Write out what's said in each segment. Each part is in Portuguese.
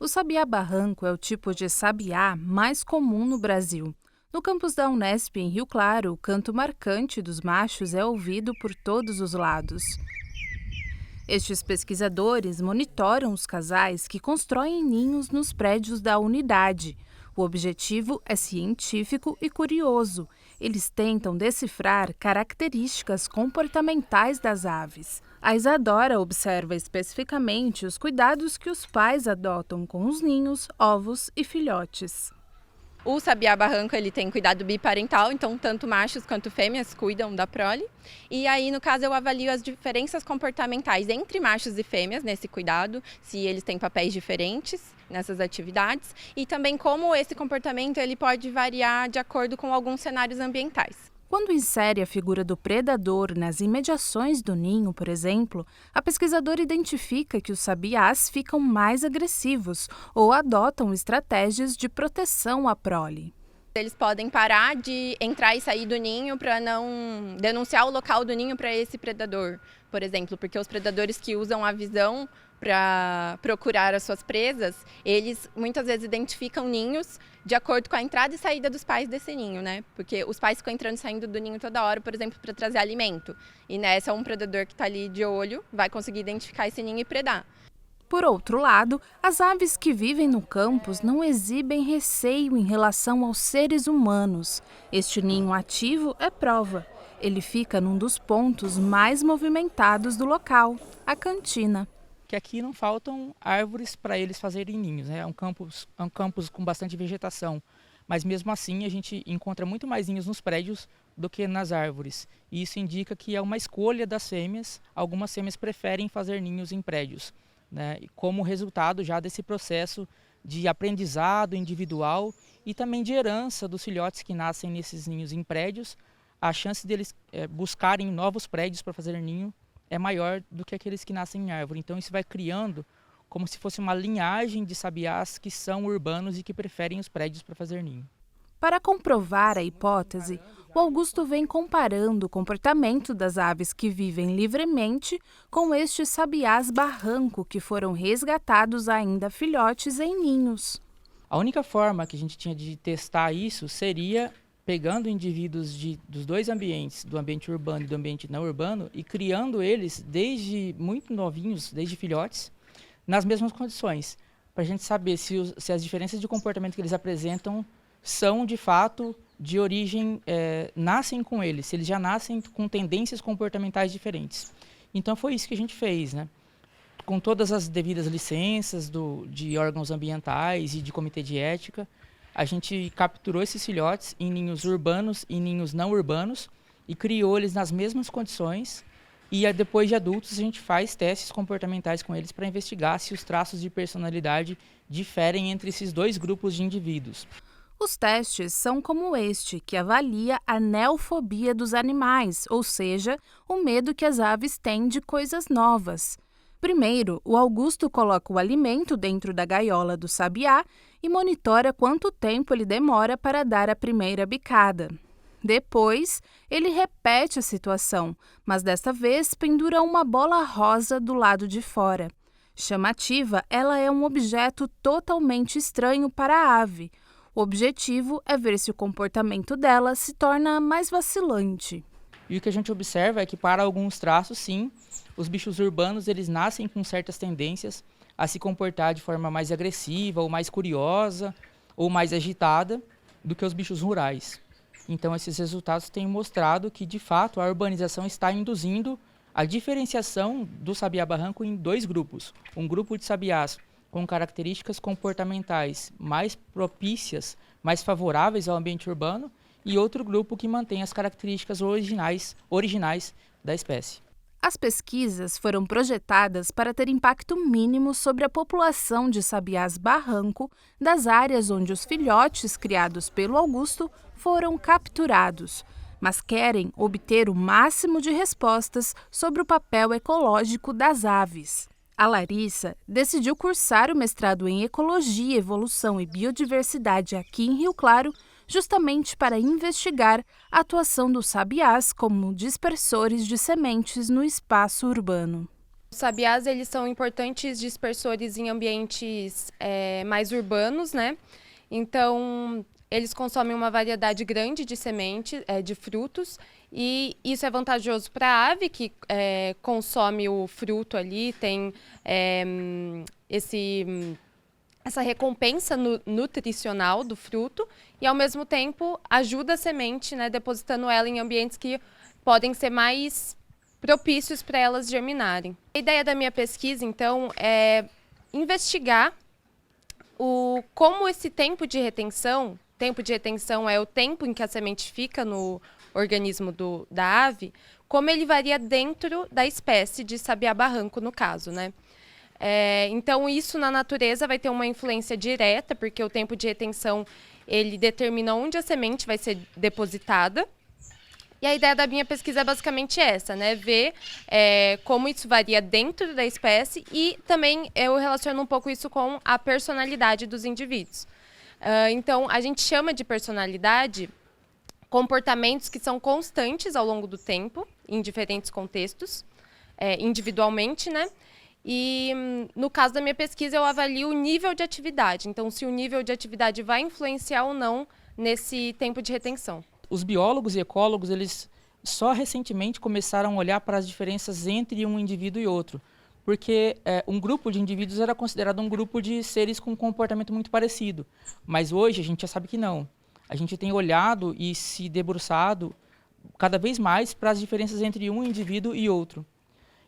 O sabiá-barranco é o tipo de sabiá mais comum no Brasil. No campus da Unesp, em Rio Claro, o canto marcante dos machos é ouvido por todos os lados. Estes pesquisadores monitoram os casais que constroem ninhos nos prédios da unidade. O objetivo é científico e curioso. Eles tentam decifrar características comportamentais das aves. A Isadora observa especificamente os cuidados que os pais adotam com os ninhos, ovos e filhotes. O sabiá-barranco ele tem cuidado biparental, então tanto machos quanto fêmeas cuidam da prole. E aí, no caso, eu avalio as diferenças comportamentais entre machos e fêmeas nesse cuidado, se eles têm papéis diferentes nessas atividades e também como esse comportamento ele pode variar de acordo com alguns cenários ambientais. Quando insere a figura do predador nas imediações do ninho, por exemplo, a pesquisadora identifica que os sabiás ficam mais agressivos ou adotam estratégias de proteção à prole. Eles podem parar de entrar e sair do ninho para não denunciar o local do ninho para esse predador, por exemplo, porque os predadores que usam a visão para procurar as suas presas, eles muitas vezes identificam ninhos de acordo com a entrada e saída dos pais desse ninho, né? Porque os pais ficam entrando e saindo do ninho toda hora, por exemplo, para trazer alimento. E nessa, um predador que está ali de olho vai conseguir identificar esse ninho e predar. Por outro lado, as aves que vivem no campus não exibem receio em relação aos seres humanos. Este ninho ativo é prova. Ele fica num dos pontos mais movimentados do local, a cantina. Que aqui não faltam árvores para eles fazerem ninhos, né? É um campus com bastante vegetação, mas mesmo assim a gente encontra muito mais ninhos nos prédios do que nas árvores. E isso indica que é uma escolha das fêmeas. Algumas fêmeas preferem fazer ninhos em prédios, né? E como resultado já desse processo de aprendizado individual e também de herança dos filhotes que nascem nesses ninhos em prédios, a chance deles buscarem novos prédios para fazer ninho é maior do que aqueles que nascem em árvore. Então isso vai criando como se fosse uma linhagem de sabiás que são urbanos e que preferem os prédios para fazer ninho. Para comprovar a hipótese, o Augusto vem comparando o comportamento das aves que vivem livremente com estes sabiás-barranco que foram resgatados ainda filhotes em ninhos. A única forma que a gente tinha de testar isso seria pegando indivíduos dos dois ambientes, do ambiente urbano e do ambiente não urbano, e criando eles desde muito novinhos, desde filhotes, nas mesmas condições, para a gente saber se as diferenças de comportamento que eles apresentam são, de fato, de origem, nascem com eles, se eles já nascem com tendências comportamentais diferentes. Então foi isso que a gente fez, né? Com todas as devidas licenças de órgãos ambientais e de comitê de ética, a gente capturou esses filhotes em ninhos urbanos e ninhos não urbanos e criou eles nas mesmas condições. E depois de adultos, a gente faz testes comportamentais com eles para investigar se os traços de personalidade diferem entre esses dois grupos de indivíduos. Os testes são como este, que avalia a neofobia dos animais, ou seja, o medo que as aves têm de coisas novas. Primeiro, o Augusto coloca o alimento dentro da gaiola do sabiá e monitora quanto tempo ele demora para dar a primeira bicada. Depois, ele repete a situação, mas desta vez pendura uma bola rosa do lado de fora. Chamativa, ela é um objeto totalmente estranho para a ave. O objetivo é ver se o comportamento dela se torna mais vacilante. E o que a gente observa é que, para alguns traços, sim, os bichos urbanos eles nascem com certas tendências a se comportar de forma mais agressiva, ou mais curiosa, ou mais agitada do que os bichos rurais. Então, esses resultados têm mostrado que, de fato, a urbanização está induzindo a diferenciação do sabiá-barranco em dois grupos. Um grupo de sabiás com características comportamentais mais propícias, mais favoráveis ao ambiente urbano, e outro grupo que mantém as características originais da espécie. As pesquisas foram projetadas para ter impacto mínimo sobre a população de sabiás-barranco das áreas onde os filhotes criados pelo Augusto foram capturados, mas querem obter o máximo de respostas sobre o papel ecológico das aves. A Larissa decidiu cursar o mestrado em Ecologia, Evolução e Biodiversidade aqui em Rio Claro, justamente para investigar a atuação dos sabiás como dispersores de sementes no espaço urbano. Os sabiás, eles são importantes dispersores em ambientes mais urbanos, né? Então, eles consomem uma variedade grande de sementes, de frutos, e isso é vantajoso para a ave, que consome o fruto ali, tem essa recompensa nutricional do fruto, e ao mesmo tempo ajuda a semente, né, depositando ela em ambientes que podem ser mais propícios para elas germinarem. A ideia da minha pesquisa, então, é investigar como esse tempo de retenção é o tempo em que a semente fica no organismo da ave, como ele varia dentro da espécie de sabiá-barranco, no caso, né? Então, isso na natureza vai ter uma influência direta, porque o tempo de retenção ele determina onde a semente vai ser depositada. E a ideia da minha pesquisa é basicamente essa, né? Ver como isso varia dentro da espécie e também eu relaciono um pouco isso com a personalidade dos indivíduos. Então, a gente chama de personalidade comportamentos que são constantes ao longo do tempo, em diferentes contextos, individualmente, né? E, no caso da minha pesquisa, eu avalio o nível de atividade. Então, se o nível de atividade vai influenciar ou não nesse tempo de retenção. Os biólogos e ecólogos, eles só recentemente começaram a olhar para as diferenças entre um indivíduo e outro. Porque um grupo de indivíduos era considerado um grupo de seres com um comportamento muito parecido. Mas hoje a gente já sabe que não. A gente tem olhado e se debruçado cada vez mais para as diferenças entre um indivíduo e outro.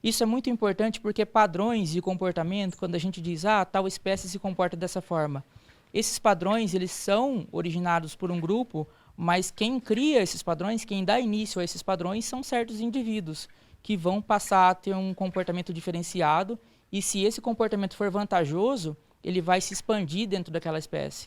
Isso é muito importante porque padrões de comportamento, quando a gente diz, tal espécie se comporta dessa forma, esses padrões, eles são originados por um grupo, mas quem cria esses padrões, quem dá início a esses padrões, são certos indivíduos que vão passar a ter um comportamento diferenciado e se esse comportamento for vantajoso, ele vai se expandir dentro daquela espécie.